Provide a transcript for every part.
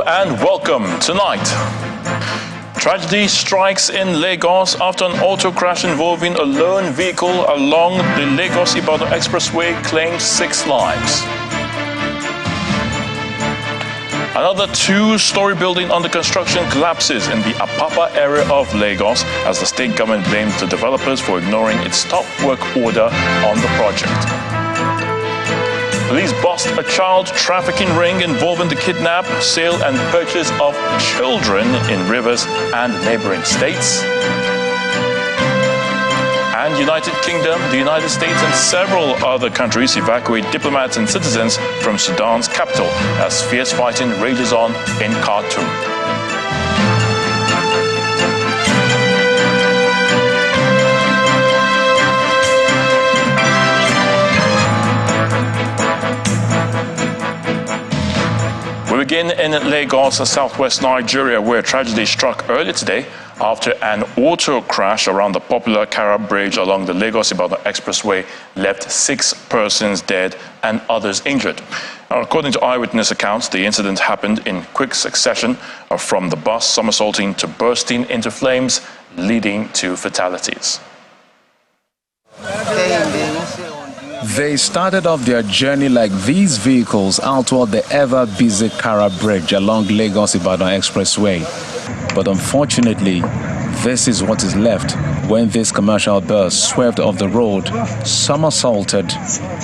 and welcome. Tonight, tragedy strikes in Lagos after an auto crash involving a lone vehicle along the Lagos-Ibadan Expressway claimed 6 lives. Another 2-story building under construction collapses in the Apapa area of Lagos as the state government blames the developers for ignoring its stop work order on the project. Police bust a child trafficking ring involving the kidnap, sale and purchase of children in Rivers and neighboring states. And United Kingdom, the United States and several other countries evacuate diplomats and citizens from Sudan's capital as fierce fighting rages on in Khartoum. We begin in Lagos, southwest Nigeria, where tragedy struck earlier today after an auto crash around the popular Kara Bridge along the Lagos-Ibadan Expressway left 6 persons dead and others injured. Now, according to eyewitness accounts, the incident happened in quick succession from the bus somersaulting to bursting into flames, leading to fatalities. They started off their journey like these vehicles out toward the ever-busy Kara Bridge along Lagos-Ibadan Expressway. But unfortunately, this is what is left when this commercial bus swerved off the road, somersaulted,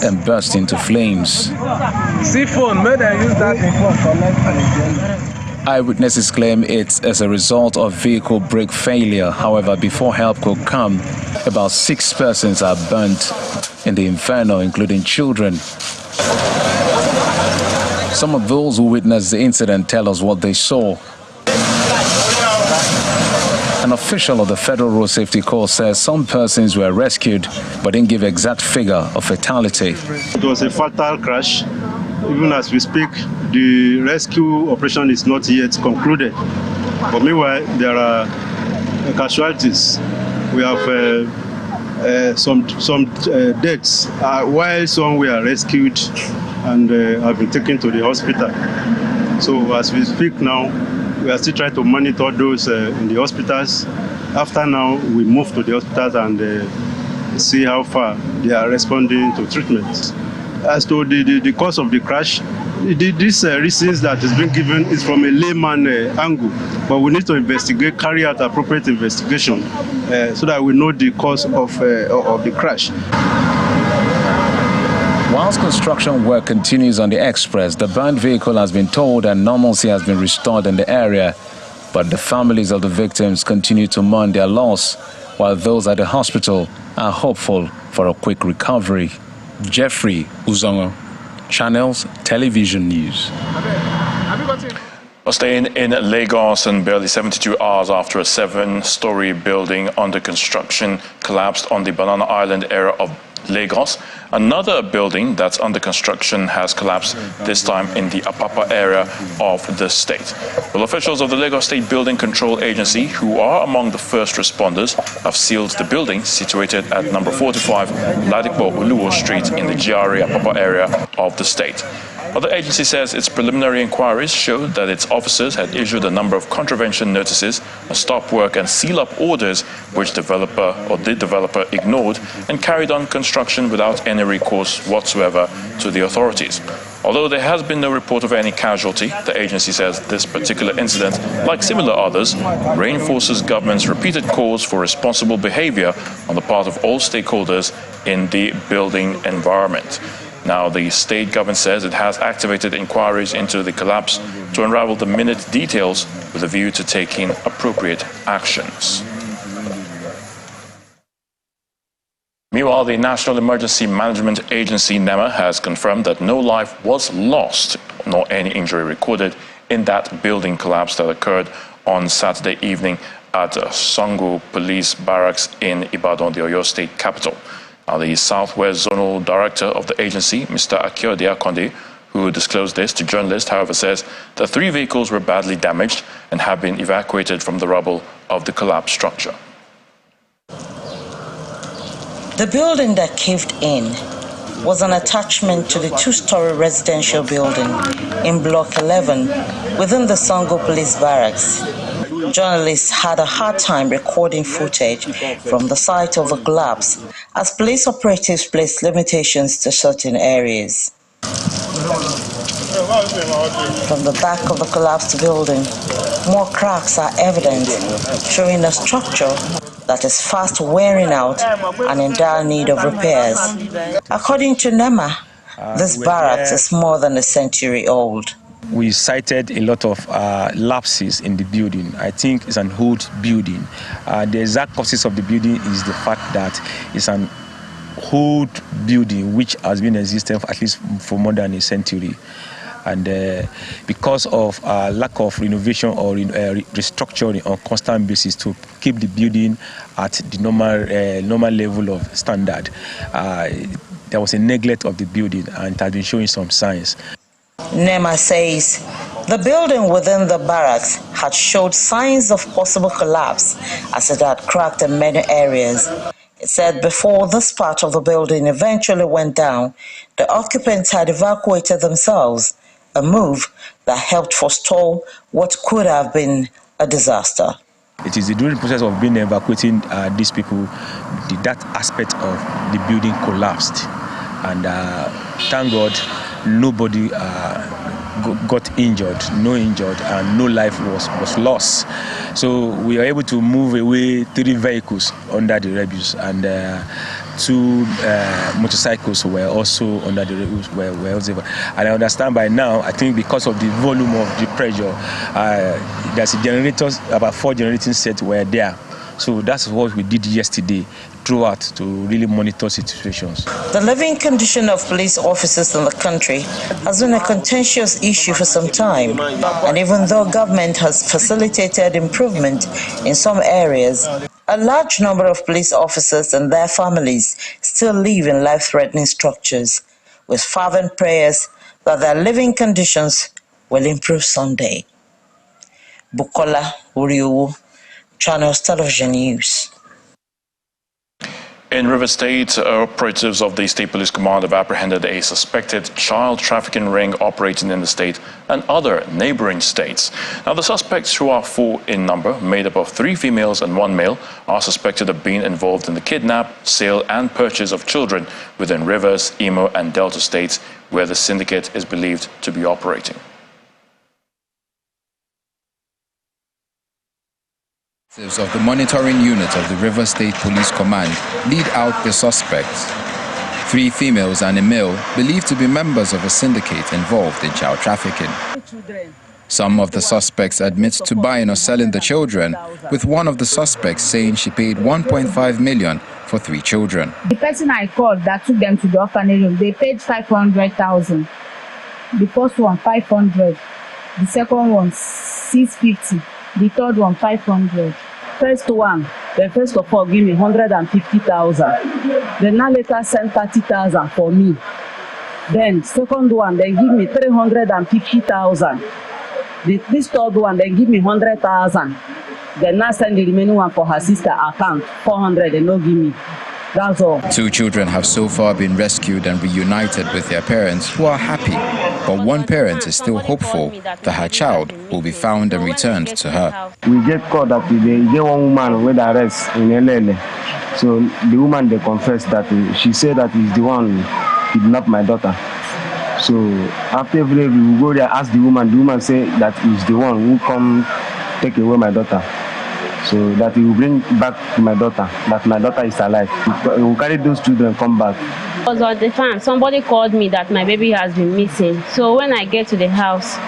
and burst into flames. Eyewitnesses claim it's as a result of vehicle brake failure. However, before help could come, about 6 persons are burnt in the inferno, including children. Some of those who witnessed the incident tell us what they saw. An official of the Federal Road Safety Corps says some persons were rescued but didn't give exact figure of fatality. It was a fatal crash. Even as we speak, the rescue operation is not yet concluded. But meanwhile, there are casualties. We have some deaths, while some were rescued and have been taken to the hospital. So as we speak now, we are still trying to monitor those in the hospitals. After now, we move to the hospitals and see how far they are responding to treatment. As to the cause of the crash, these reasons that is being given is from a layman angle, but we need to investigate, carry out appropriate investigation so that we know the cause of the crash. Whilst construction work continues on the express, the burned vehicle has been towed and normalcy has been restored in the area. But the families of the victims continue to mourn their loss, while those at the hospital are hopeful for a quick recovery. Jeffrey Uzongo, Channels Television News. Staying in Lagos, and barely 72 hours after a 7-story building under construction collapsed on the Banana Island area of Lagos, another building that's under construction has collapsed, this time in the Apapa area of the state. Well, officials of the Lagos State Building Control Agency, who are among the first responders, have sealed the building situated at number 45 Ladipo Oluwo Street in the GRA Apapa area of the state. Well, the agency says its preliminary inquiries showed that its officers had issued a number of contravention notices, a stop work and seal up orders which the developer ignored and carried on construction without any recourse whatsoever to the authorities. Although there has been no report of any casualty, the agency says this particular incident, like similar others, reinforces government's repeated calls for responsible behavior on the part of all stakeholders in the building environment. Now, the state government says it has activated inquiries into the collapse to unravel the minute details with a view to taking appropriate actions. Meanwhile, the National Emergency Management Agency, NEMA, has confirmed that no life was lost nor any injury recorded in that building collapse that occurred on Saturday evening at Sango Police Barracks in Ibadan, the Oyo State capital. Now, the Southwest Zonal Director of the agency, Mr. Akyode Akonde, who disclosed this to journalists, however, says that 3 vehicles were badly damaged and have been evacuated from the rubble of the collapsed structure. The building that caved in was an attachment to the two-story residential building in Block 11 within the Sango Police Barracks. Journalists had a hard time recording footage from the site of the collapse as police operatives placed limitations to certain areas. From the back of the collapsed building, more cracks are evident, showing a structure that is fast wearing out and in dire need of repairs. According to NEMA, this barracks is more than a century old. We cited a lot of lapses in the building. I think it's an old building. The exact causes of the building is the fact that it's an old building which has been existing for at least for more than a century. And because of lack of renovation or restructuring on constant basis to keep the building at the normal level of standard, there was a neglect of the building and it has been showing some signs. NEMA says the building within the barracks had showed signs of possible collapse as it had cracked in many areas. It said before this part of the building eventually went down, the occupants had evacuated themselves, a move that helped forestall what could have been a disaster. It is during the process of being evacuating these people, that aspect of the building collapsed. And thank God, nobody got injured, and no life was lost. So we are able to move away 3 vehicles under the rebels, and 2 motorcycles were also under the rebels. And I understand by now, I think because of the volume of the pressure, there's a generators, about 4 generating sets were there. So that's what we did yesterday throughout to really monitor situations. The living condition of police officers in the country has been a contentious issue for some time. And even though government has facilitated improvement in some areas, a large number of police officers and their families still live in life-threatening structures, with fervent prayers that their living conditions will improve someday. Bukola Uriowu, Channels Television News. In River State, operatives of the State Police Command have apprehended a suspected child trafficking ring operating in the state and other neighboring states. Now, the suspects, who are 4 in number, made up of 3 females and 1 male, are suspected of being involved in the kidnap, sale and purchase of children within Rivers, Imo and Delta states, where the syndicate is believed to be operating. Of the monitoring unit of the River State Police Command lead out the suspects. 3 females and a male believed to be members of a syndicate involved in child trafficking. Some of the suspects admit to buying or selling the children, with one of the suspects saying she paid 1.5 million for 3 children. The person I called that took them to the orphanage room, they paid 500,000. The first one 500, the second one 650. The third one 500. First one, the first of all give me 150,000. Then now later send 30,000 for me. Then second one, they give me 350,000. This third one, they give me 100,000. Then now send the remaining one for her sister account, 400. They no give me. That's all. 2 children have so far been rescued and reunited with their parents, who are happy. But one parent is still hopeful that her child will be found and returned to her. We get called that they get one woman with arrest in LL. So the woman, they confessed that she said that he's the one who kidnapped my daughter. So after every we go there, ask the woman say that he's the one who come take away my daughter. So that he will bring back my daughter, that my daughter is alive. He will carry those children come back. I was at the farm. Somebody called me that my baby has been missing. So when I get to the house,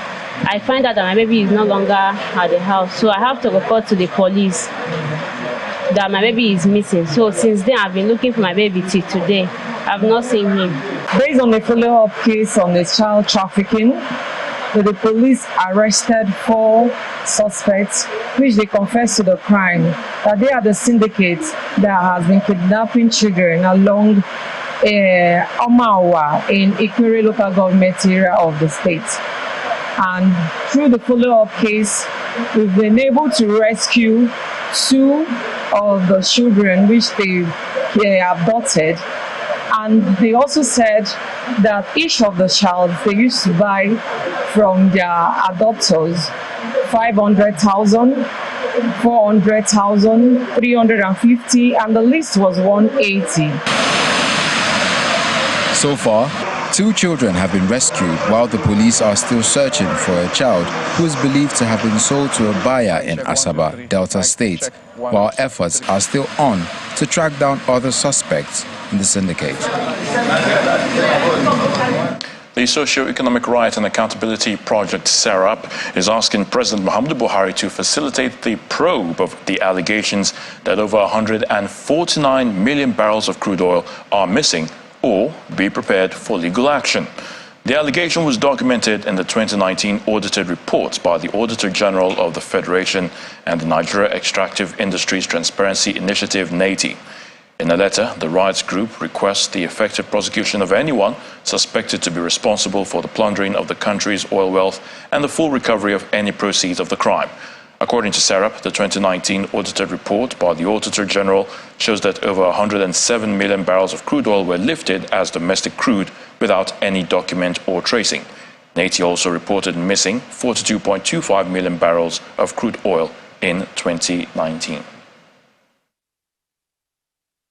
I find out that my baby is no longer at the house. So I have to report to the police that my baby is missing. So since then, I've been looking for my baby till today. I've not seen him. Based on a follow-up case on the child trafficking, the police arrested 4 suspects, which they confessed to the crime, that they are the syndicate that has been kidnapping children along Omawa in Ikere local government area of the state. And through the follow-up case, we've been able to rescue 2 of the children which they abducted, And they also said that each of the child they used to buy from their adopters 500,000, 400,000, 350, and the least was 180. So far, 2 children have been rescued while the police are still searching for a child who is believed to have been sold to a buyer in Asaba, Delta State, while efforts are still on to track down other suspects in the syndicate. The Socio-Economic Right and Accountability Project, SERAP, is asking President Muhammadu Buhari to facilitate the probe of the allegations that over 149 million barrels of crude oil are missing or be prepared for legal action. The allegation was documented in the 2019 audited reports by the Auditor General of the Federation and the Nigeria Extractive Industries Transparency Initiative, NATI. In a letter, the rights group requests the effective prosecution of anyone suspected to be responsible for the plundering of the country's oil wealth and the full recovery of any proceeds of the crime. According to SERAP, the 2019 audited report by the Auditor General shows that over 107 million barrels of crude oil were lifted as domestic crude without any document or tracing. NATI also reported missing 42.25 million barrels of crude oil in 2019.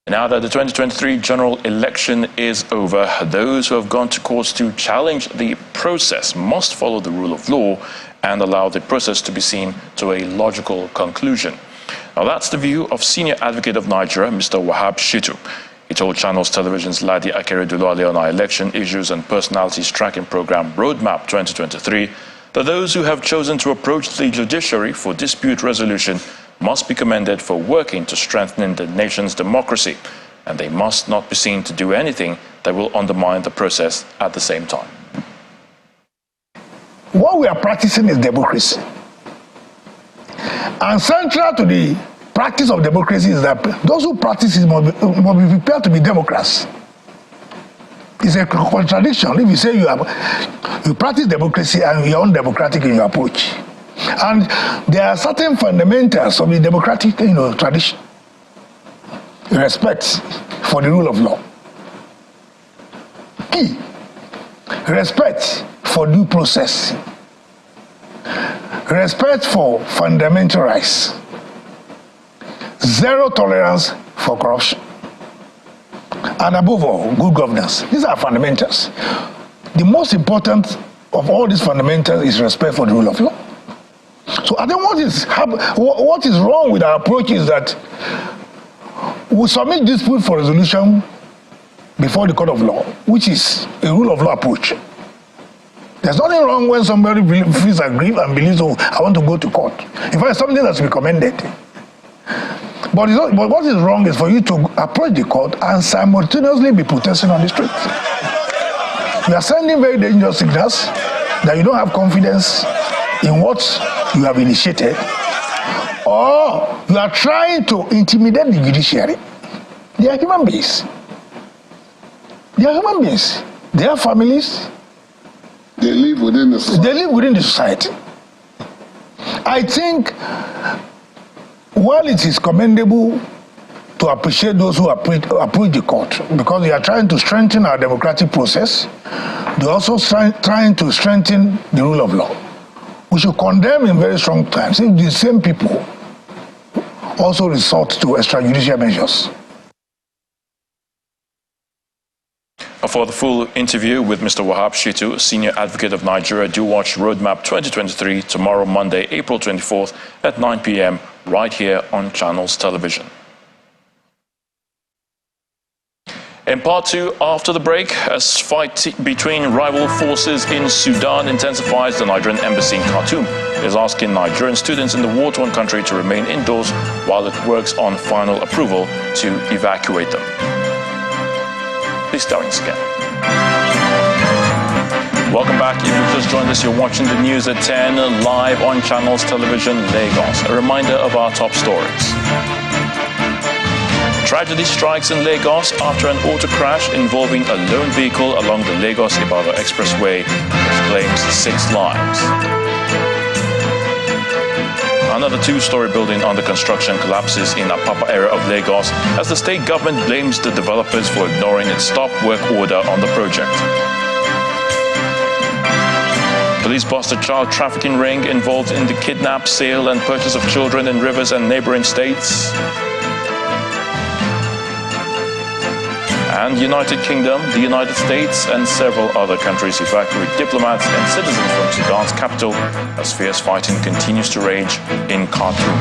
Now that the 2023 general election is over, those who have gone to courts to challenge the process must follow the rule of law and allow the process to be seen to a logical conclusion. Now, that's the view of Senior Advocate of Nigeria, Mr. Wahab Shitu. He told Channels Television's Ladi Akeredolu on our election issues and personalities tracking program Roadmap 2023 that those who have chosen to approach the judiciary for dispute resolution must be commended for working to strengthen the nation's democracy, and they must not be seen to do anything that will undermine the process at the same time. What we are practicing is democracy. And central to the practice of democracy is that those who practice it must be prepared to be Democrats. It's a contradiction if you say you practice democracy and you're undemocratic in your approach. And there are certain fundamentals of the democratic tradition. Respect for the rule of law. Key. Respect for due process. Respect for fundamental rights. Zero tolerance for corruption. And above all, good governance. These are fundamentals. The most important of all these fundamentals is respect for the rule of law. So I think what is wrong with our approach is that we submit dispute for resolution before the court of law, which is a rule of law approach. There's nothing wrong when somebody feels aggrieved and believes, oh, I want to go to court. In fact, it's something that's recommended. But what is wrong is for you to approach the court and simultaneously be protesting on the street. You are sending very dangerous signals that you don't have confidence in what you have initiated, or you are trying to intimidate the judiciary. They are human beings. They are human beings. They have families. They live within the society. They live within the society. I think while it is commendable to appreciate those who approach the court because they are trying to strengthen our democratic process, they are also trying to strengthen the rule of law. We should condemn in very strong terms if the same people also resort to extrajudicial measures. For the full interview with Mr. Wahab Shitu, Senior Advocate of Nigeria, do watch Roadmap 2023 tomorrow, Monday, April 24th at 9 p.m. right here on Channels Television. In part 2, after the break, as fight between rival forces in Sudan intensifies, the Nigerian embassy in Khartoum is asking Nigerian students in the war-torn country to remain indoors while it works on final approval to evacuate them. Please stay once again. Welcome back. If you've just joined us, you're watching the news at 10 live on Channels Television Lagos. A reminder of our top stories. Tragedy strikes in Lagos after an auto crash involving a lone vehicle along the Lagos-Ibadan Expressway, which claims 6 lives. Another two-story building under construction collapses in Apapa area of Lagos as the state government blames the developers for ignoring its stop work order on the project. Police bust a child trafficking ring involved in the kidnap, sale and purchase of children in Rivers and neighboring states. And United Kingdom, the United States and several other countries evacuate diplomats and citizens from Sudan's capital as fierce fighting continues to rage in Khartoum.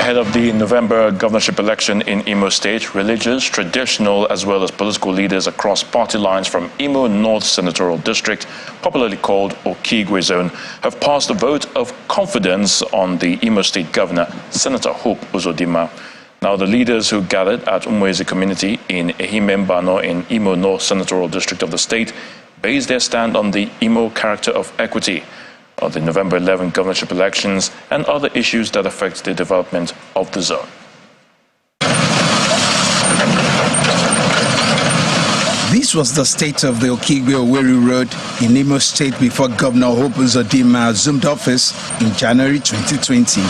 Ahead of the November governorship election in Imo State, religious, traditional, as well as political leaders across party lines from Imo North Senatorial District, popularly called Okigwe Zone, have passed a vote of confidence on the Imo State Governor, Senator Hope Uzodinma. Now, the leaders who gathered at Umueze community in Ehimembano in Imo North Senatorial District of the state based their stand on the Imo character of equity, of the November 11 governorship elections and other issues that affect the development of the zone. This was the state of the Okigwe-Owerri Road in Imo State before Governor Hope Uzodinma assumed office in January 2020.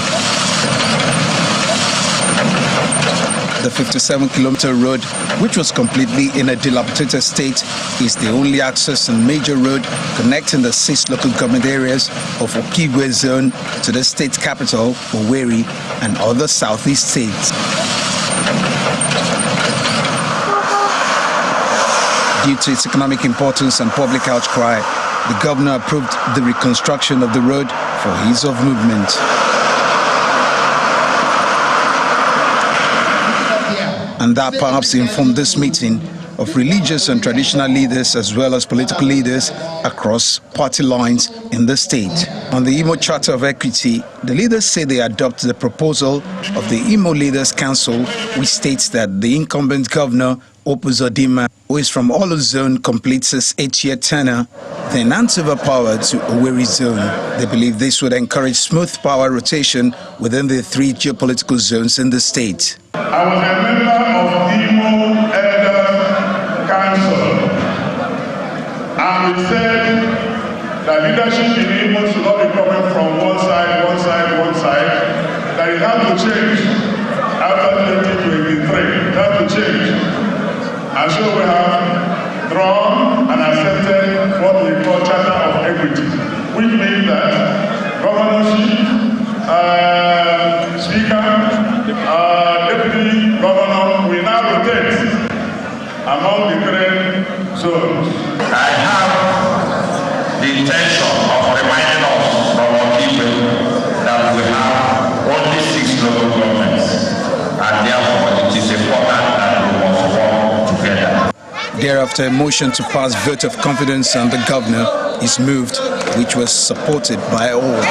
The 57-kilometer road, which was completely in a dilapidated state, is the only access and major road connecting the 6 local government areas of Okigwe Zone to the state capital, Owerri, and other southeast states. Due to its economic importance and public outcry, the governor approved the reconstruction of the road for ease of movement. And that perhaps informed this meeting of religious and traditional leaders as well as political leaders across party lines in the state. On the Imo Charter of Equity, the leaders say they adopt the proposal of the Imo Leaders Council, which states that the incumbent governor, Hope Uzodinma, who is from Olu Zone, completes his 8-year tenure, then hands over power to Owerri Zone. They believe this would encourage smooth power rotation within the 3 geopolitical zones in the state. I was a member of the Imo Elders Council, and we said that leadership in Imo should not be coming from one side, that it had to change after 2023. It had to change. And so we have drawn and accepted what we call Charter of Equity, which means that governorship, speaker, deputy governor will now rotate among the 3 zones. I have the intention of reminding us from Okigwe that we have only 6 local governments, and therefore it is important that we must work together. Thereafter, a motion to pass vote of confidence on the governor is moved, which was supported by all.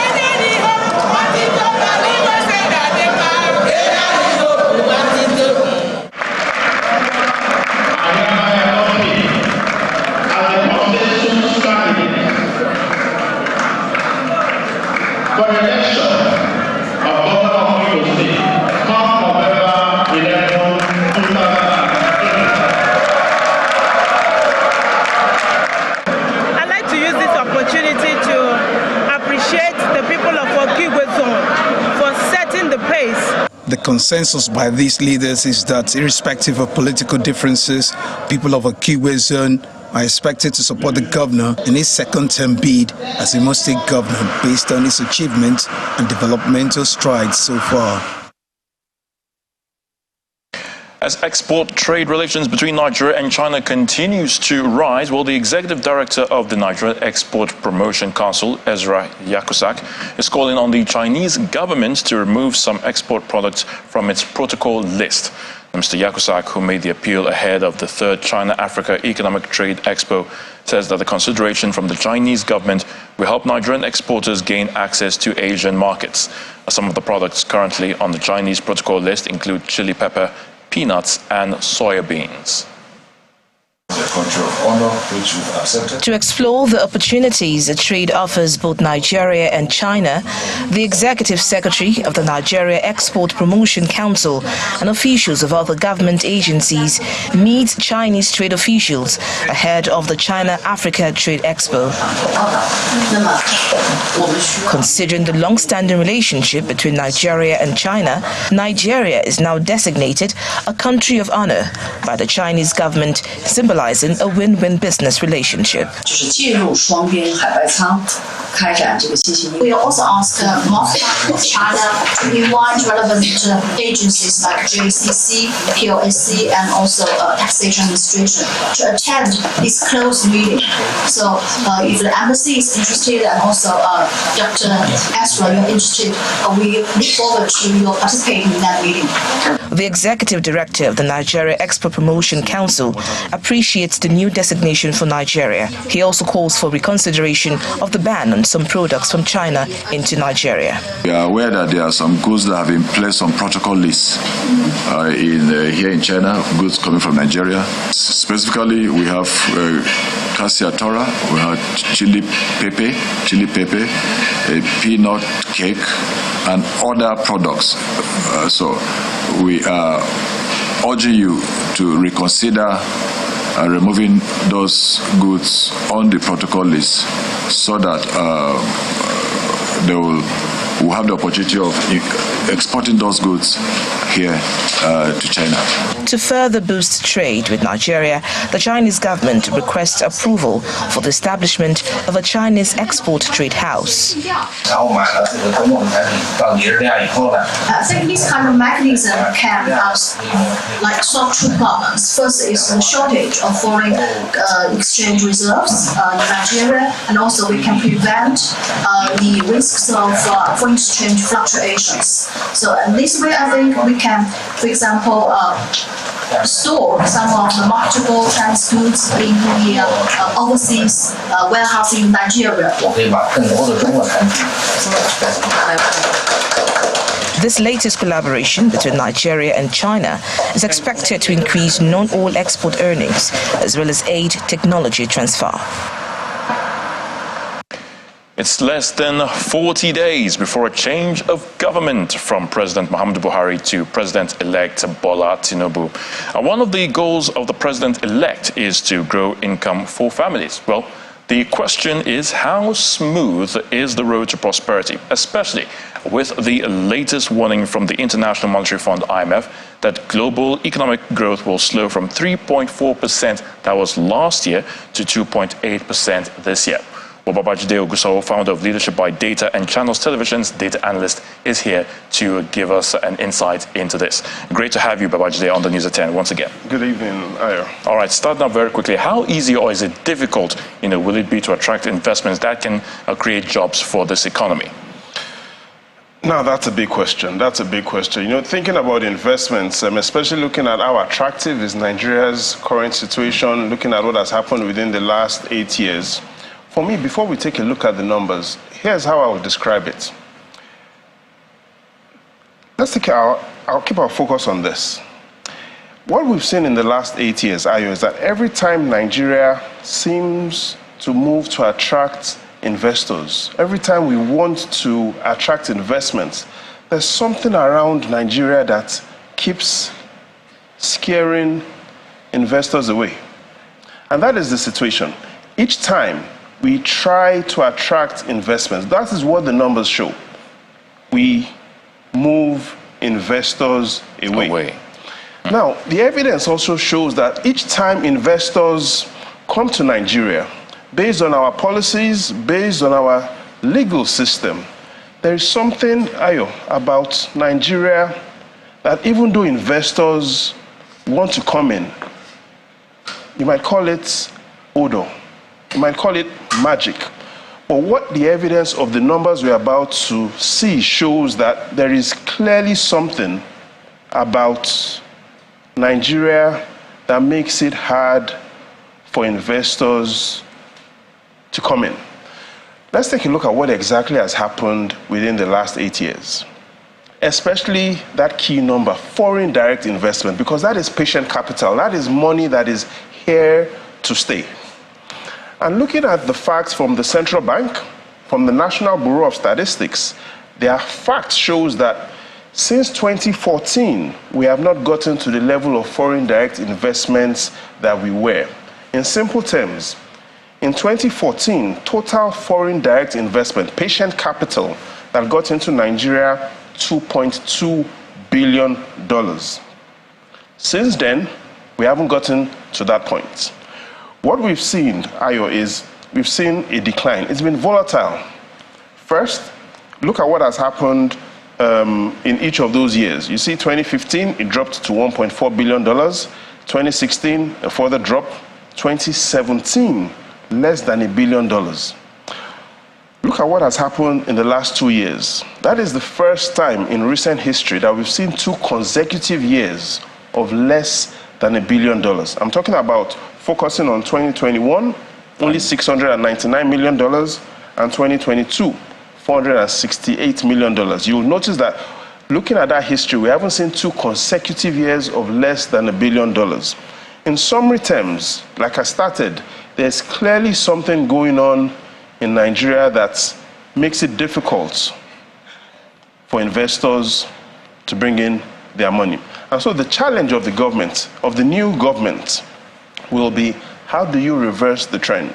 The consensus by these leaders is that irrespective of political differences, people of Okigwe Zone are expected to support the governor in his second-term bid as Imo State Governor based on his achievements and developmental strides so far. As export trade relations between Nigeria and China continues to rise, the executive director of the Nigerian Export Promotion Council, Ezra Yakusak, is calling on the Chinese government to remove some export products from its protocol list. Mr. Yakusak, who made the appeal ahead of the 3rd China-Africa Economic Trade Expo, says that the consideration from the Chinese government will help Nigerian exporters gain access to Asian markets. Some of the products currently on the Chinese protocol list include chili pepper, peanuts and soya beans. To explore the opportunities that trade offers both Nigeria and China, the Executive Secretary of the Nigeria Export Promotion Council and officials of other government agencies meet Chinese trade officials ahead of the China-Africa Trade Expo. Considering the long-standing relationship between Nigeria and China, Nigeria is now designated a country of honor by the Chinese government, symbolizing a win-win business relationship. We also asked Moscow of China to invite relevant agencies like JCC, POSC, and also Taxation Administration to attend this close meeting. So if the embassy is interested and also Dr. Ezra, you're interested, we look forward to your participating in that meeting. The Executive Director of the Nigeria Export Promotion Council appreciates the new designation for Nigeria. He also calls for reconsideration of the ban on some products from China into Nigeria. We are aware that there are some goods that have been placed on protocol lists here in China, goods coming from Nigeria. Specifically, we have cassia tora, we have chili pepe, a peanut cake, and other products. So we are urging you to reconsider removing those goods on the protocol list so that we'll have the opportunity of exporting those goods here to China. To further boost trade with Nigeria, the Chinese government requests approval for the establishment of a Chinese export trade house. I think this kind of mechanism can solve two problems. First is the shortage of foreign exchange reserves in Nigeria, and also we can prevent the risks of foreign exchange fluctuations. So in this way, I think we can, for example, store some of the marketable Chinese goods in the overseas warehouse in Nigeria. This latest collaboration between Nigeria and China is expected to increase non-oil export earnings as well as aid technology transfer. It's less than 40 days before a change of government from President Muhammadu Buhari to President-elect Bola Tinubu. And one of the goals of the President-elect is to grow income for families. Well, the question is, how smooth is the road to prosperity, especially with the latest warning from the International Monetary Fund, IMF, that global economic growth will slow from 3.4% that was last year to 2.8% this year. Babajide Oguso, founder of Leadership by Data and Channels Television's data analyst, is here to give us an insight into this. Great to have you, Babajide, on the News at 10 once again. Good evening, Ayo. All right, starting out very quickly, how easy or is it difficult, will it be to attract investments that can create jobs for this economy? Now, that's a big question. Thinking about investments, especially looking at how attractive is Nigeria's current situation, looking at what has happened within the last 8 years. For me, before we take a look at the numbers, here's how I would describe it. I'll keep our focus on this. What we've seen in the last 8 years, Ayo, is that every time Nigeria seems to move to attract investors, every time we want to attract investments, there's something around Nigeria that keeps scaring investors away. And that is the situation. Each time we try to attract investments, that is what the numbers show. We move investors away. Now, the evidence also shows that each time investors come to Nigeria, based on our policies, based on our legal system, there is something, Ayo, about Nigeria that even though investors want to come in, you might call it odor, you might call it magic. But what the evidence of the numbers we're about to see shows that there is clearly something about Nigeria that makes it hard for investors to come in. Let's take a look at what exactly has happened within the last 8 years, especially that key number, foreign direct investment, because that is patient capital. That is money that is here to stay. And looking at the facts from the central bank, from the National Bureau of Statistics, their facts shows that since 2014, we have not gotten to the level of foreign direct investments that we were. In simple terms, in 2014, total foreign direct investment, patient capital, that got into Nigeria, $2.2 billion. Since then, we haven't gotten to that point. What we've seen, Ayo, is we've seen a decline. It's been volatile. First, look at what has happened in each of those years. You see, 2015, it dropped to $1.4 billion. 2016, a further drop. 2017, less than $1 billion. Look at what has happened in the last 2 years. That is the first time in recent history that we've seen 2 consecutive years of less than $1 billion. I'm talking about focusing on 2021, only $699 million, and 2022, $468 million. You'll notice that looking at that history, we haven't seen 2 consecutive years of less than $1 billion. In summary terms, like I started, there's clearly something going on in Nigeria that makes it difficult for investors to bring in their money. And so the challenge of the government, of the new government, will be, how do you reverse the trend?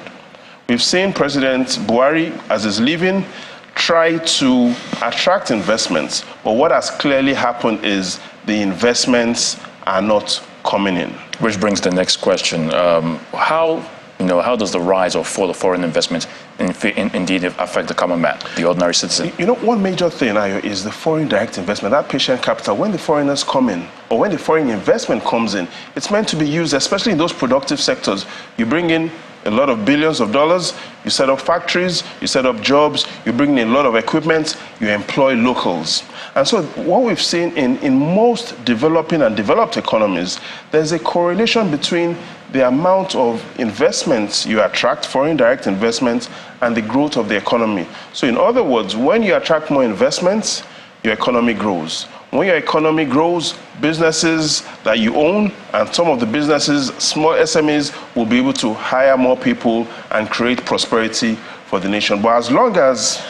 We've seen President Buhari, as he's leaving, try to attract investments, but what has clearly happened is the investments are not coming in. Which brings the next question. How does the rise or fall of foreign investment indeed affect the common man, the ordinary citizen? You know, one major thing, Ayo, is the foreign direct investment, that patient capital. When the foreigners come in, or when the foreign investment comes in, it's meant to be used, especially in those productive sectors. You bring in a lot of billions of dollars, you set up factories, you set up jobs, you bring in a lot of equipment, you employ locals. And so what we've seen in most developing and developed economies, there's a correlation between the amount of investments you attract, foreign direct investments, and the growth of the economy. So in other words, when you attract more investments, your economy grows. When your economy grows, businesses that you own and some of the businesses, small SMEs, will be able to hire more people and create prosperity for the nation. But as long as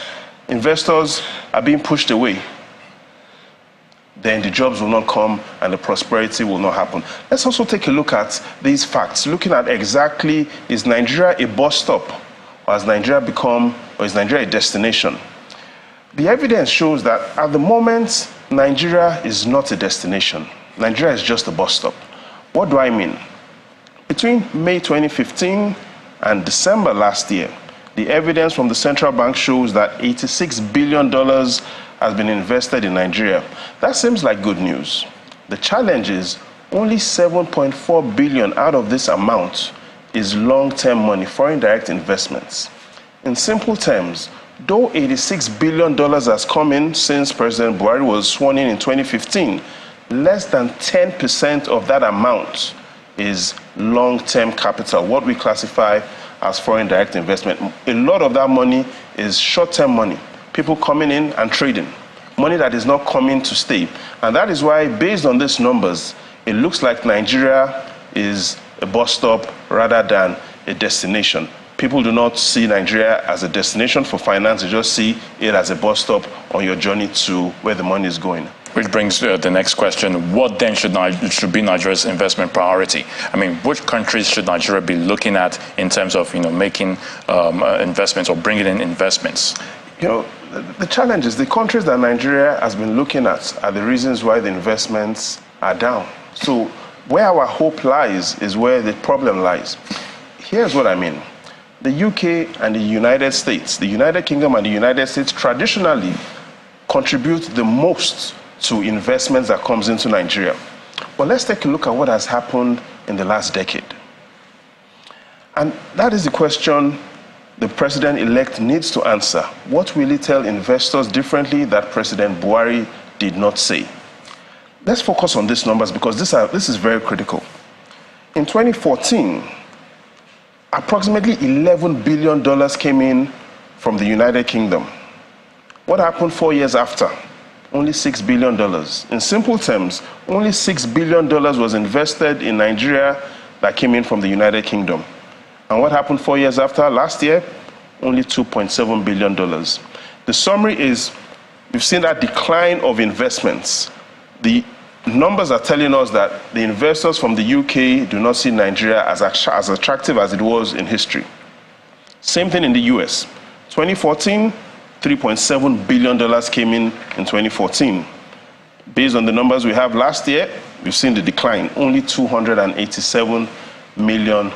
investors are being pushed away, then the jobs will not come and the prosperity will not happen. Let's also take a look at these facts, looking at exactly, is Nigeria a bus stop, or has Nigeria become, or is Nigeria a destination? The evidence shows that at the moment, Nigeria is not a destination. Nigeria is just a bus stop. What do I mean? Between May 2015 and December last year, the evidence from the central bank shows that $86 billion has been invested in Nigeria. That seems like good news. The challenge is only $7.4 billion out of this amount is long-term money, foreign direct investments. In simple terms, though $86 billion has come in since President Buhari was sworn in 2015, less than 10% of that amount is long-term capital, what we classify as foreign direct investment. A lot of that money is short-term money, people coming in and trading, money that is not coming to stay. And that is why, based on these numbers, it looks like Nigeria is a bus stop rather than a destination. People do not see Nigeria as a destination for finance, they just see it as a bus stop on your journey to where the money is going. Which brings the next question. What then should be Nigeria's investment priority? I mean, which countries should Nigeria be looking at in terms of making investments or bringing in investments? The challenge is the countries that Nigeria has been looking at are the reasons why the investments are down. So where our hope lies is where the problem lies. Here's what I mean. The UK and the United States, the United Kingdom and the United States traditionally contribute the most to investments that comes into Nigeria. But let's take a look at what has happened in the last decade. And that is the question the president-elect needs to answer. What will he tell investors differently that President Buhari did not say? Let's focus on these numbers because this is very critical. In 2014, approximately $11 billion came in from the United Kingdom. What happened 4 years after? Only $6 billion. In simple terms, only $6 billion was invested in Nigeria that came in from the United Kingdom. And what happened 4 years after? Last year, only $2.7 billion. The summary is, we've seen that decline of investments. The numbers are telling us that the investors from the UK do not see Nigeria as attractive as it was in history. Same thing in the US. 2014, $3.7 billion came in 2014. Based on the numbers we have last year, we've seen the decline, only $287 million.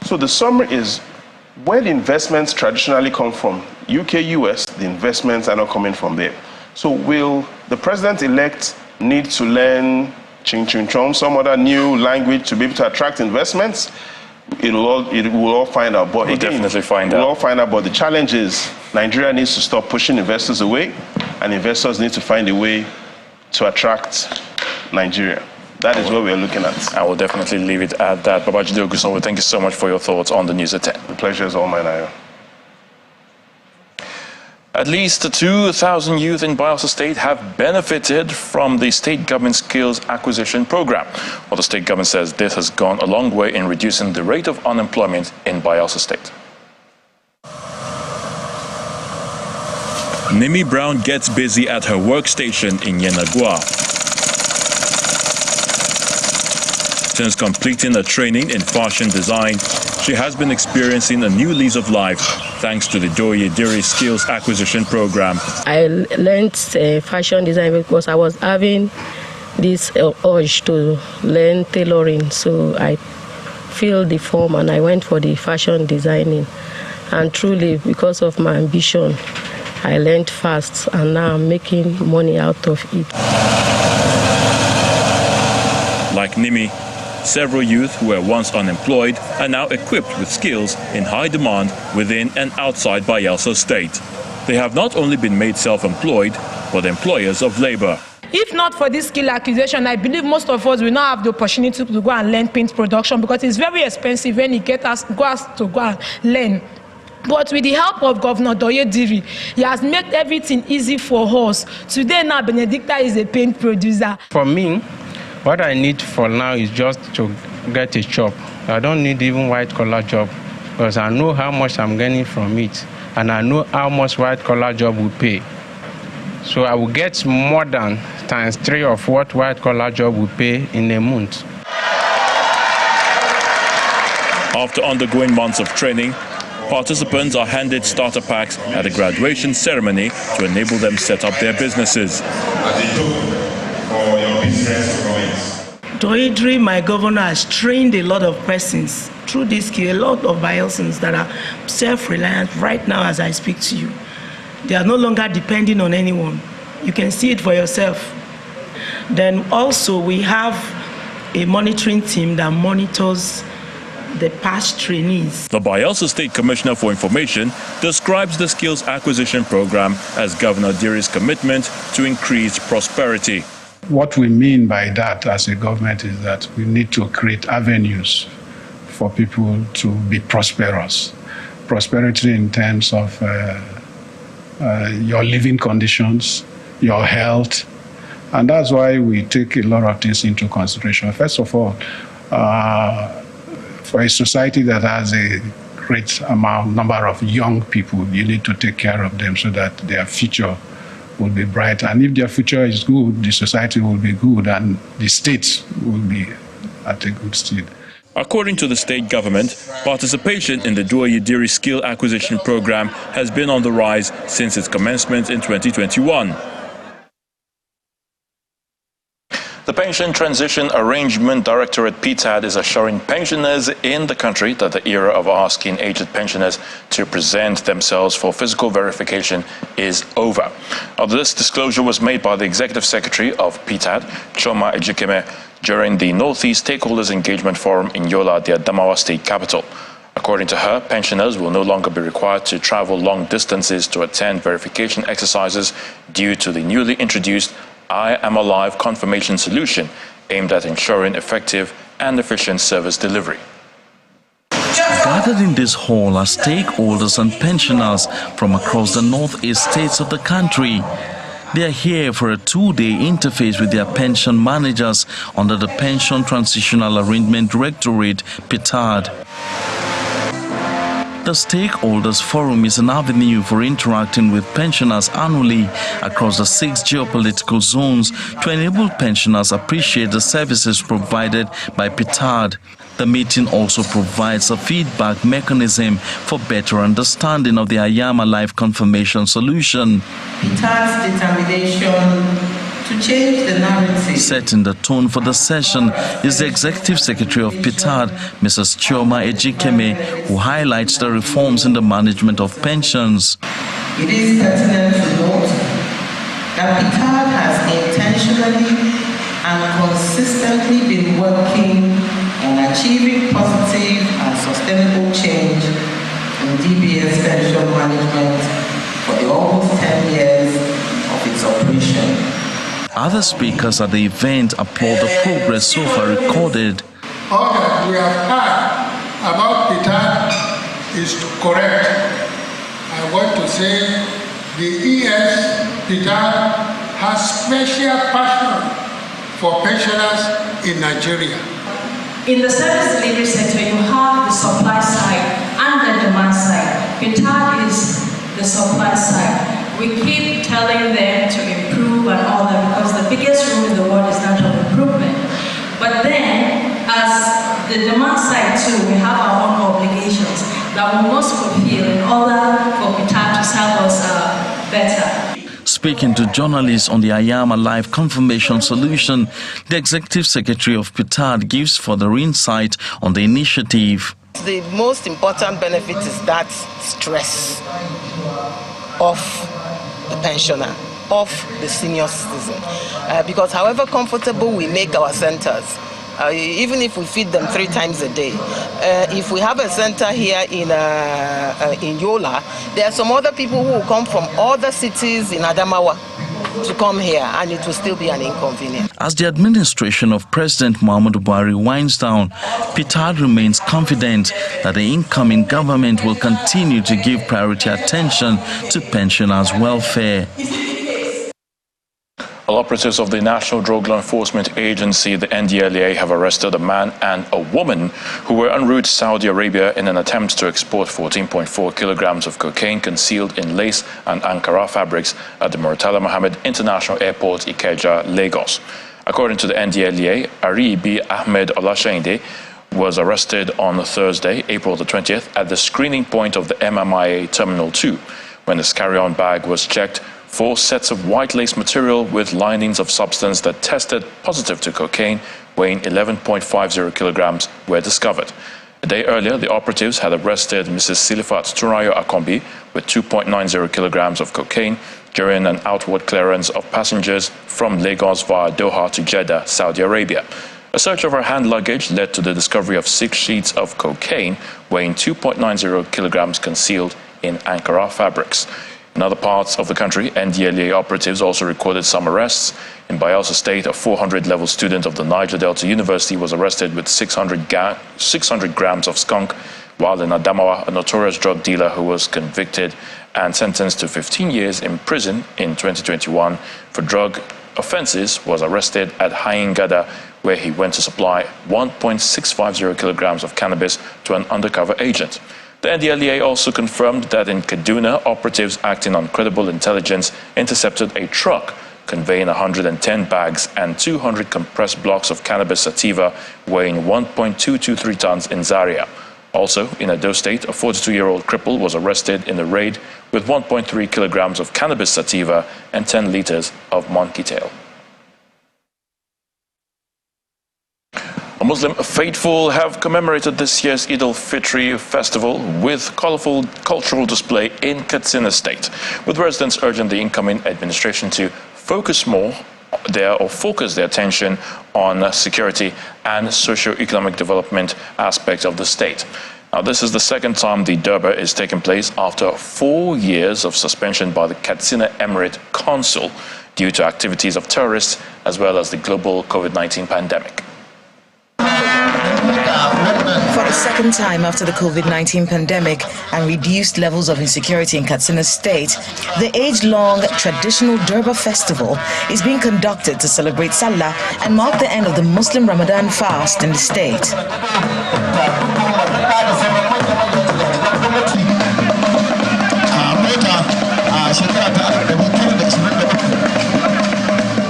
So the summary is, where the investments traditionally come from, UK, US, the investments are not coming from there. So will the president-elect need to learn Ching Ching Chong, some other new language to be able to attract investments? It will all find out. But we'll definitely find out. We'll all find out. But the challenge is, Nigeria needs to stop pushing investors away, and investors need to find a way to attract Nigeria. That is what we are looking at. I will definitely leave it at that. Babajide Ogunsanwo, thank you so much for your thoughts on the news at 10. The pleasure is all mine, Ayo. At least 2,000 youth in Bayelsa State have benefited from the state government skills acquisition program. Well, the state government says this has gone a long way in reducing the rate of unemployment in Bayelsa State. Nimi Brown gets busy at her workstation in Yenagua. Since completing a training in fashion design, she has been experiencing a new lease of life thanks to the Doyediri Skills Acquisition Program. I learned fashion design because I was having this urge to learn tailoring. So I filled the form and I went for the fashion designing. And truly, because of my ambition, I learned fast and now I'm making money out of it. Like Nimi, several youth who were once unemployed are now equipped with skills in high demand within and outside Bayelsa State. They have not only been made self-employed, but employers of labor. If not for this skill acquisition, I believe most of us will not have the opportunity to go and learn paint production because it's very expensive when you go and learn. But with the help of Governor Doyediri, he has made everything easy for us. Today now, Benedicta is a paint producer. For me, what I need for now is just to get a job. I don't need even white-collar job because I know how much I'm getting from it and I know how much white-collar job will pay. So I will get more than ×3 of what white-collar job will pay in a month. After undergoing months of training, participants are handed starter packs at a graduation ceremony to enable them set up their businesses. Doyediri, my governor, has trained a lot of persons through this skill, a lot of Bayelsans that are self-reliant right now as I speak to you. They are no longer depending on anyone. You can see it for yourself. Then also we have a monitoring team that monitors the past trainees. The Bayelsa State Commissioner for Information describes the skills acquisition program as Governor Diri's commitment to increase prosperity. What we mean by that as a government is that we need to create avenues for people to be prosperous. Prosperity in terms of your living conditions, your health, and that's why we take a lot of things into consideration. First of all, for a society that has a great number of young people, you need to take care of them so that their future will be bright. And if their future is good, the society will be good and the state will be at a good state. According to the state government, participation in the Doyediri Skill Acquisition Program has been on the rise since its commencement in 2021. The Pension Transition Arrangement Directorate PTAD is assuring pensioners in the country that the era of asking aged pensioners to present themselves for physical verification is over. Now, this disclosure was made by the Executive Secretary of PTAD, Choma Ejikeme, during the Northeast Stakeholders Engagement Forum in Yola, the Adamawa State capital. According to her, pensioners will no longer be required to travel long distances to attend verification exercises due to the newly introduced I Am Alive confirmation solution aimed at ensuring effective and efficient service delivery. Gathered in this hall are stakeholders and pensioners from across the northeast states of the country. They are here for a 2-day interface with their pension managers under the Pension Transitional Arrangement Directorate, PTAD. The Stakeholders Forum is an avenue for interacting with pensioners annually across the 6 geopolitical zones to enable pensioners appreciate the services provided by PTAD. The meeting also provides a feedback mechanism for better understanding of the Ayama Life Confirmation solution. PTAD's determination to change the narrative. Setting the tone for the session is the Executive Secretary of PTAD, Mrs. Chioma Ejikeme, who highlights the reforms in the management of pensions. It is pertinent to note that PTAD has intentionally and consistently been working on achieving positive and sustainable change in DBS pension management for the almost 10 years of its operation. Other speakers at the event applaud the progress so far recorded. All that we have heard about PTAD is correct. I want to say the ES PTAD has special passion for pensioners in Nigeria. In the service delivery sector, you have the supply side and the demand side. PTAD is the supply side. We keep telling them to improve and all that because the biggest room in the world is that of improvement. But then, as the demand side too, we have our own obligations that we must fulfill in order for PTAD to serve us better. Speaking to journalists on the Ayama Life Confirmation solution, the Executive Secretary of PTAD gives further insight on the initiative. The most important benefit is that stress of the pensioner, of the senior citizen. Because however comfortable we make our centers, even if we feed them 3 times a day, if we have a center here in Yola, there are some other people who will come from other cities in Adamawa to come here, and it will still be an inconvenience. As the administration of President Muhammadu Buhari winds down, PTAD remains confident that the incoming government will continue to give priority attention to pensioners' welfare. Well, operatives of the National Drug Law Enforcement Agency, the NDLEA, have arrested a man and a woman who were en route to Saudi Arabia in an attempt to export 14.4 kilograms of cocaine concealed in lace and Ankara fabrics at the Murtala Mohammed International Airport, Ikeja, Lagos. According to the NDLEA, Aribi Ahmed Olasheinde was arrested on Thursday, April the 20th, at the screening point of the MMIA Terminal 2. When his carry-on bag was checked, 4 sets of white lace material with linings of substance that tested positive to cocaine, weighing 11.50 kilograms, were discovered. A day earlier, the operatives had arrested Mrs. Silifat Turayo Akombi with 2.90 kilograms of cocaine during an outward clearance of passengers from Lagos via Doha to Jeddah, Saudi Arabia. A search of her hand luggage led to the discovery of 6 sheets of cocaine weighing 2.90 kilograms concealed in Ankara fabrics. In other parts of the country, NDLEA operatives also recorded some arrests. In Bayelsa State, a 400-level student of the Niger Delta University was arrested with 600 grams of skunk, while in Adamawa, a notorious drug dealer who was convicted and sentenced to 15 years in prison in 2021 for drug offenses was arrested at Hayingada, where he went to supply 1.650 kilograms of cannabis to an undercover agent. The NDLEA also confirmed that in Kaduna, operatives acting on credible intelligence intercepted a truck conveying 110 bags and 200 compressed blocks of cannabis sativa weighing 1.223 tons in Zaria. Also, in Edo State, a 42-year-old cripple was arrested in a raid with 1.3 kilograms of cannabis sativa and 10 liters of monkey tail. Muslim faithful have commemorated this year's Eid AlFitri Festival with colorful cultural display in Katsina State, with residents urging the incoming administration to focus their attention on security and socio-economic development aspects of the state. Now, this is the second time the Durbar is taking place after 4 years of suspension by the Katsina Emirate Council due to activities of terrorists as well as the global COVID-19 pandemic. For the second time after the COVID-19 pandemic and reduced levels of insecurity in Katsina State, the age-long traditional Durbar Festival is being conducted to celebrate Salah and mark the end of the Muslim Ramadan fast in the state.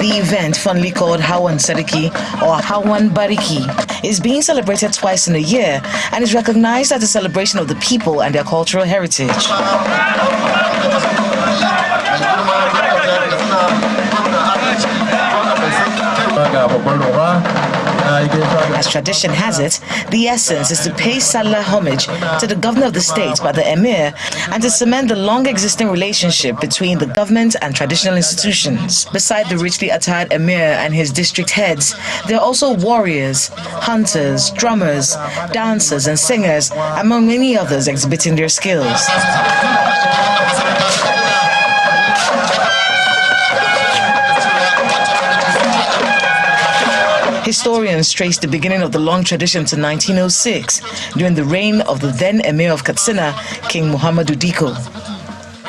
The event, fondly called Hawan Sadiki or Hawan Bariki, is being celebrated twice in a year and is recognized as a celebration of the people and their cultural heritage. As tradition has it, the essence is to pay Salah homage to the governor of the state by the emir and to cement the long-existing relationship between the government and traditional institutions. Beside the richly attired emir and his district heads, there are also warriors, hunters, drummers, dancers and singers, among many others exhibiting their skills. Historians trace the beginning of the long tradition to 1906, during the reign of the then Emir of Katsina, King Muhammadu Diko.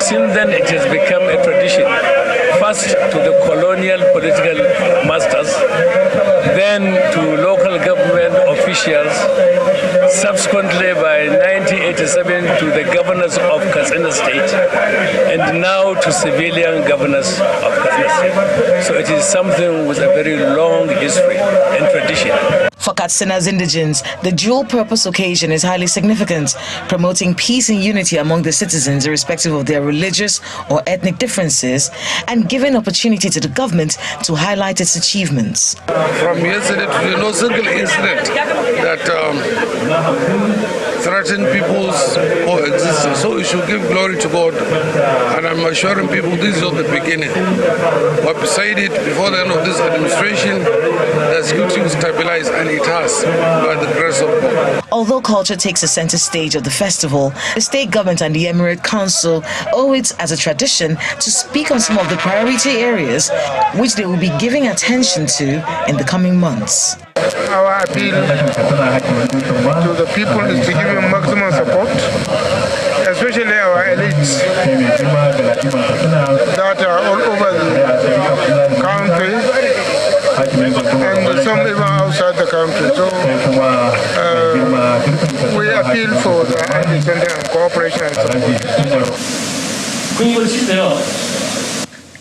Since then, it has become a tradition. First to the colonial political masters, then to local government officials, subsequently by 1987 to the governors of Katsina State, and now to civilian governors of Katsina State. So it is something with a very long history and tradition. For Katsina's indigents, the dual-purpose occasion is highly significant, promoting peace and unity among the citizens irrespective of their religious or ethnic differences, and giving opportunity to the government to highlight its achievements. From yesterday to today, no single incident that threatened people's coexistence. So we should give glory to God, and I'm assuring people this is not the beginning. But beside it, before the end of this administration, the security will stabilize, and it has, by the grace of God. Although culture takes a center stage of the festival, the state government and the Emirate Council owe it as a tradition to speak on some of the priority areas which they will be giving attention to in the coming months. Our appeal to the people is to give them maximum support, especially our elites that are all over the country and some even outside the country. So we appeal for the understanding and cooperation and support.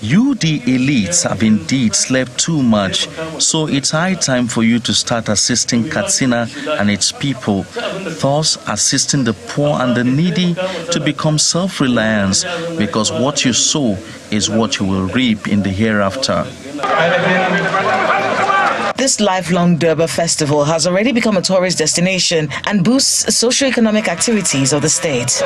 You, the elites, have indeed slept too much, so it's high time for you to start assisting Katsina and its people, thus assisting the poor and the needy to become self-reliant, because what you sow is what you will reap in the hereafter. This lifelong Durbar Festival has already become a tourist destination and boosts socio-economic activities of the state.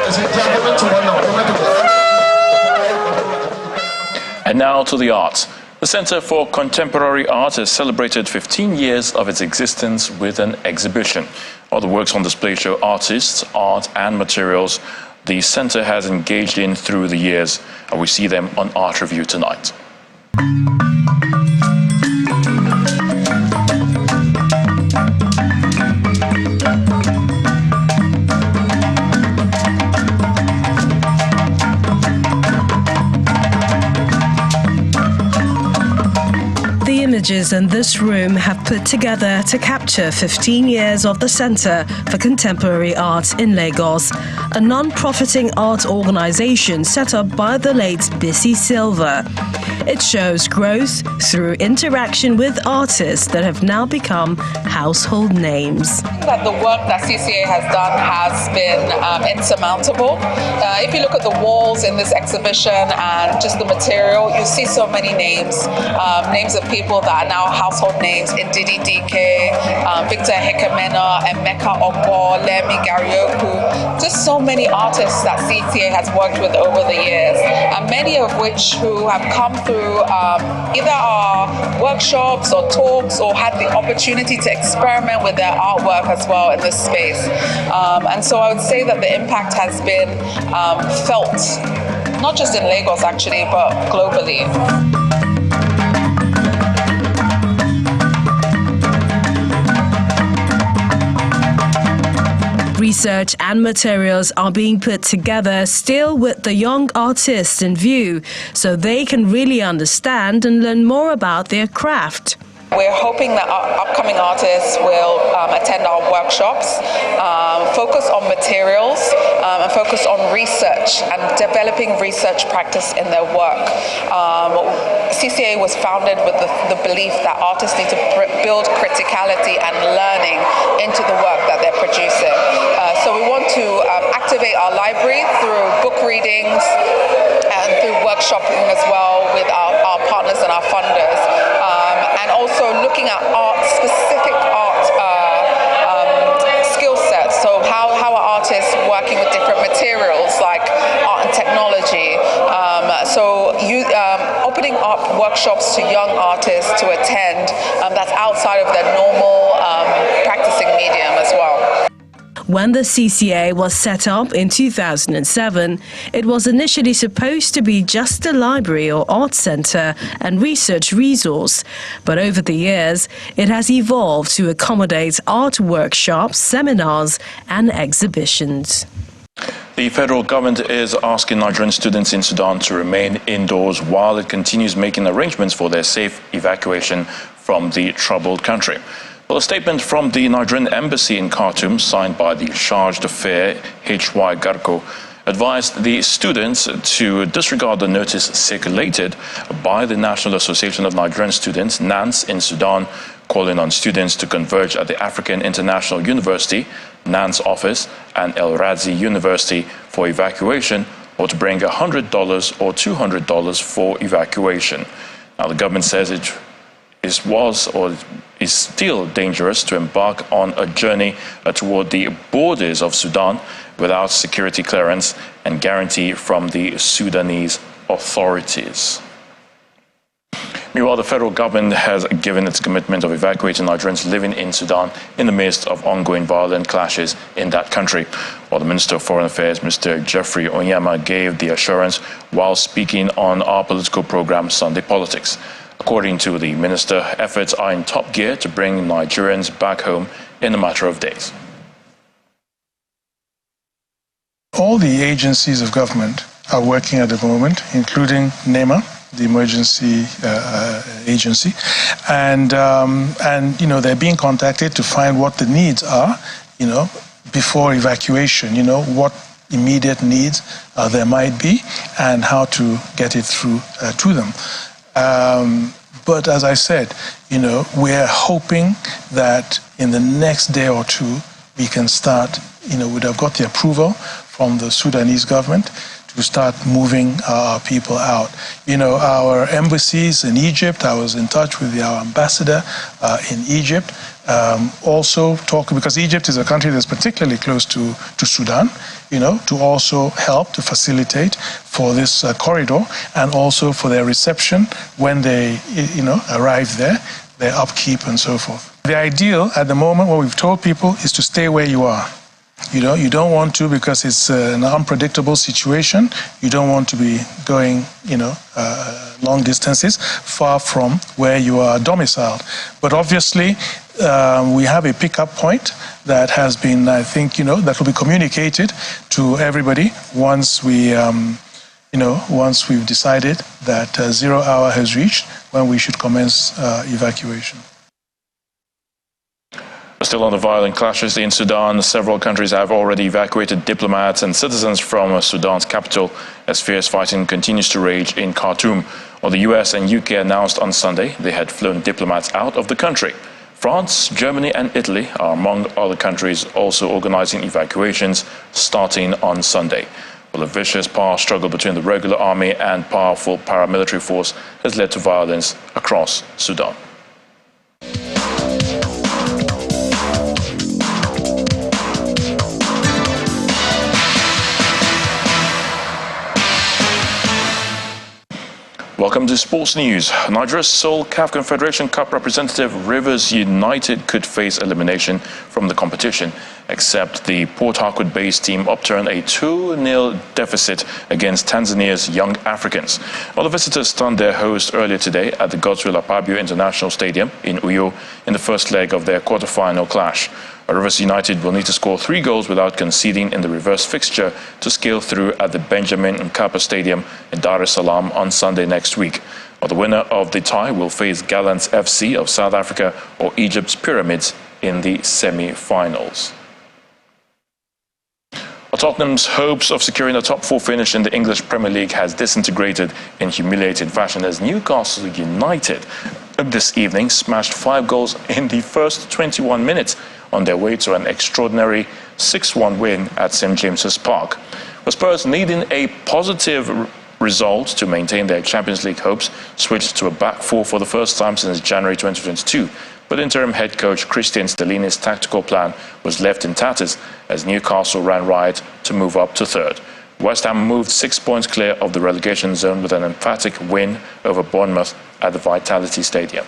And now to the arts. The Center for Contemporary Art has celebrated 15 years of its existence with an exhibition. All the works on display show artists, art and materials the center has engaged in through the years, and we see them on Art Review tonight. Images in this room have put together to capture 15 years of the Center for Contemporary Art in Lagos, a non-profiting art organization set up by the late Bisi Silva. It shows growth through interaction with artists that have now become household names. I think that the work that CCA has done has been insurmountable. If you look at the walls in this exhibition and just the material, you see so many names, names of people that are now household names: Ndidi Dike, Victor Hekemena, Emeka Ogbo, Lemi Garioku. Just so many artists that CCA has worked with over the years, and many of which who have come through either our workshops or talks or had the opportunity to experiment with their artwork as well in this space. And so I would say that the impact has been felt, not just in Lagos actually, but globally. Research and materials are being put together still with the young artists in view, so they can really understand and learn more about their craft. We're hoping that our upcoming artists will attend our workshops, focus on materials, and focus on research and developing research practice in their work. CCA was founded with the belief that artists need to build criticality and learning into the work that they're producing. So we want to activate our library through book readings and through workshopping as well with our partners and our funders. And also looking at specific art skill sets. So how are artists working with different materials like art and technology? Opening up workshops to young artists to attend that's outside of their normal practicing medium as well. When the CCA was set up in 2007, it was initially supposed to be just a library or art center and research resource. But over the years, it has evolved to accommodate art workshops, seminars, and exhibitions. The federal government is asking Nigerian students in Sudan to remain indoors while it continues making arrangements for their safe evacuation from the troubled country. Well, a statement from the Nigerian embassy in Khartoum, signed by the charge d'affaires H.Y. Garko, advised the students to disregard the notice circulated by the National Association of Nigerian Students, NANS, in Sudan, calling on students to converge at the African International University, NANS office, and El Razi University for evacuation, or to bring $100 or $200 for evacuation. Now, the government says it is still dangerous to embark on a journey toward the borders of Sudan without security clearance and guarantee from the Sudanese authorities. Meanwhile, the federal government has given its commitment of evacuating Nigerians living in Sudan in the midst of ongoing violent clashes in that country. While the Minister of Foreign Affairs, Mr. Jeffrey Onyema, gave the assurance while speaking on our political program, Sunday Politics. According to the minister, efforts are in top gear to bring Nigerians back home in a matter of days. All the agencies of government are working at the moment, including NEMA, the emergency agency, and they're being contacted to find what the needs are, before evacuation, what immediate needs there might be and how to get it through to them. But as I said, we're hoping that in the next day or two, we can start, we'd have got the approval from the Sudanese government to start moving our people out. Our embassies in Egypt, I was in touch with our ambassador in Egypt, also because Egypt is a country that's particularly close to Sudan, to also help to facilitate for this corridor and also for their reception when they, arrive there, their upkeep and so forth. The ideal at the moment, what we've told people, is to stay where you are. You don't want to, because it's an unpredictable situation. You don't want to be going, long distances far from where you are domiciled. But obviously, we have a pickup point that has been, I think, that will be communicated to everybody once we, once we've decided that 0 hour has reached when we should commence evacuation. Still on the violent clashes in Sudan, several countries have already evacuated diplomats and citizens from Sudan's capital as fierce fighting continues to rage in Khartoum. While the US and UK announced on Sunday they had flown diplomats out of the country. France, Germany and Italy are among other countries also organizing evacuations starting on Sunday. Well, a vicious power struggle between the regular army and powerful paramilitary force has led to violence across Sudan. Welcome to Sports News. Nigeria's sole Caf Confederation Cup representative Rivers United could face elimination from the competition, except the Port Harcourt-based team upturned a 2-0 deficit against Tanzania's Young Africans. Well, the visitors stunned their host earlier today at the Godswill Akpabio International Stadium in Uyo in the first leg of their quarter-final clash. Rivers United will need to score 3 goals without conceding in the reverse fixture to scale through at the Benjamin Mkapa Stadium in Dar es Salaam on Sunday next week. Or the winner of the tie will face Gallants FC of South Africa or Egypt's Pyramids in the semi-finals. Tottenham's hopes of securing a top 4 finish in the English Premier League has disintegrated in humiliating fashion as Newcastle United this evening smashed 5 goals in the first 21 minutes on their way to an extraordinary 6-1 win at St James's Park. With Spurs needing a positive result to maintain their Champions League hopes, switched to a back 4 for the first time since January 2022. But interim head coach Christian Stellini's tactical plan was left in tatters as Newcastle ran riot to move up to 3rd. West Ham moved 6 points clear of the relegation zone with an emphatic win over Bournemouth at the Vitality Stadium.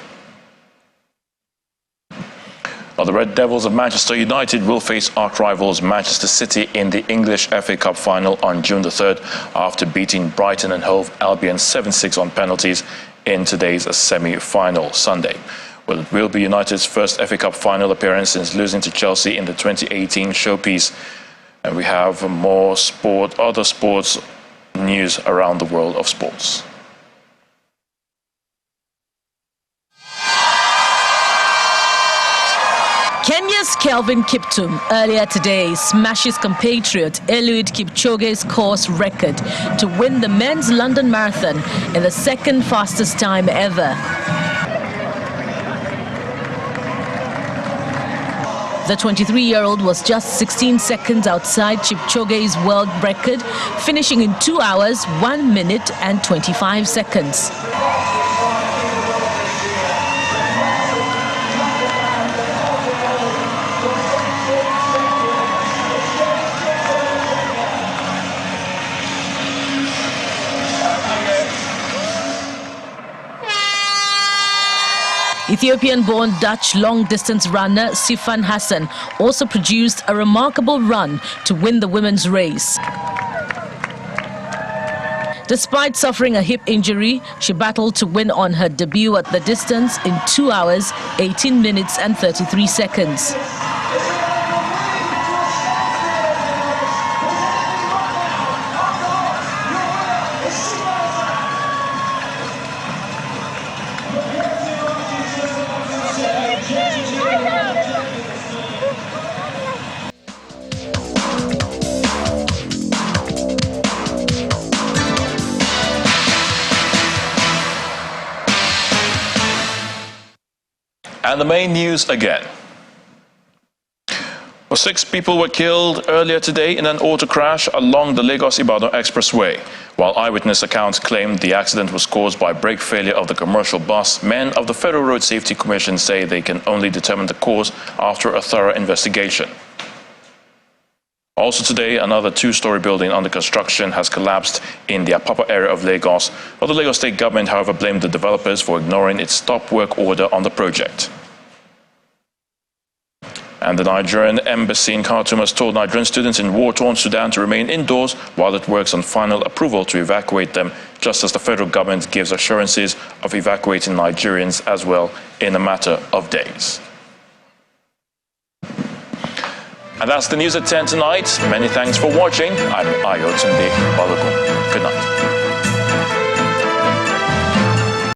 Now, the Red Devils of Manchester United will face arch-rivals Manchester City in the English FA Cup final on June the 3rd after beating Brighton and Hove Albion 7-6 on penalties in today's semi-final Sunday. Well, it will be United's first FA Cup final appearance since losing to Chelsea in the 2018 showpiece. And we have more other sports news around the world of sports. Kenya's Kelvin Kiptum earlier today smashes compatriot Eliud Kipchoge's course record to win the men's London Marathon in the 2nd fastest time ever. The 23-year-old was just 16 seconds outside Kipchoge's world record, finishing in 2 hours, 1 minute and 25 seconds. Ethiopian-born Dutch long-distance runner Sifan Hassan also produced a remarkable run to win the women's race. Despite suffering a hip injury, she battled to win on her debut at the distance in 2 hours, 18 minutes and 33 seconds. And the main news again. Well, 6 people were killed earlier today in an auto crash along the Lagos-Ibadan Expressway. While eyewitness accounts claimed the accident was caused by brake failure of the commercial bus, men of the Federal Road Safety Commission say they can only determine the cause after a thorough investigation. Also today, another 2-story building under construction has collapsed in the Apapa area of Lagos. Well, the Lagos State Government, however, blamed the developers for ignoring its stop work order on the project. And the Nigerian embassy in Khartoum has told Nigerian students in war-torn Sudan to remain indoors while it works on final approval to evacuate them, just as the federal government gives assurances of evacuating Nigerians as well in a matter of days. And that's the news at 10 tonight. Many thanks for watching. I'm Ayotunde Balogun. Good night.